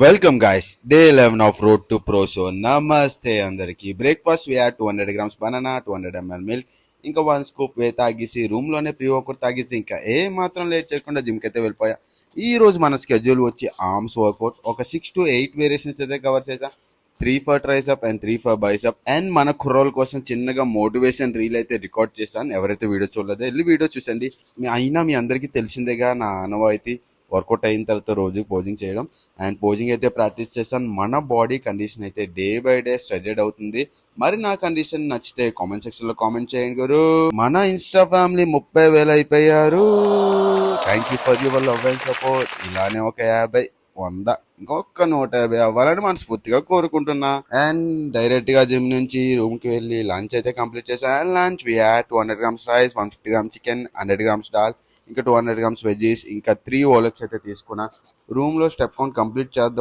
Welcome guys day 11 of road to pro show. నమస్తే అందరికి. Breakfast వే 200 grams banana, 200 ml milk, ఇంకా 1 scoop వే తాగేసి room లోనే ప్రీ వర్కౌట్ తాగేసి ఇంకా ఏ మాత్రం లేట్ చేయకుండా జిమ్ కి అయితే వెళ్ళిపోయా. ఈ రోజు మన స్కెడ్యూల్ వచ్చి ఆర్మ్స్ వర్కౌట్ ఒక 6 to 8 వేరియేషన్స్ అయితే కవర్ చేసా. 3 for triceps and 3 for bicep. And మన కుర్రోల కోసం చిన్నగా మోటివేషన్ రీల్ అయితే రికార్డ్ చేశాను. ఎవరైతే వీడియో చూడలేదో వెళ్ళి వీడియో చూసండి. అయినా మీ అందరికీ తెలిసిందేగా నా అనుభవం. వర్కౌట్ అయిన తర్వాత రోజు పోజింగ్ చేయడం అండ్ పోజింగ్ అయితే ప్రాక్టీస్ చేస్తాను. మన బాడీ కండిషన్ అయితే డే బై డే స్టడీడ్ అవుతుంది. మరి నా కండిషన్ నచ్చితే కామెంట్ సెక్షన్ లో కామెంట్ చేయండి గురు. మన ఇన్స్టా ఫ్యామిలీ 30,000 అయిపోయారు. Thank you for your love and support. ఇలానే ఒక 50, 100, ఇంకొక 150 అవ్వాలని మనస్ఫూర్తిగా కోరుకుంటున్నా. అండ్ డైరెక్ట్ గా జిమ్ నుంచి రూమ్ కి వెళ్ళి లంచ్ అయితే కంప్లీట్ చేశాను. And lunch we had 200 grams rice, 150 grams chicken, 100 grams dal, ఇంకా 200 గ్రామ్స్ వెజ్జీస్, ఇంకా 3 ఓలెక్స్ అయితే తీసుకున్నా. రూమ్ లో స్టెప్ కౌంట్ కంప్లీట్ చేద్దాం.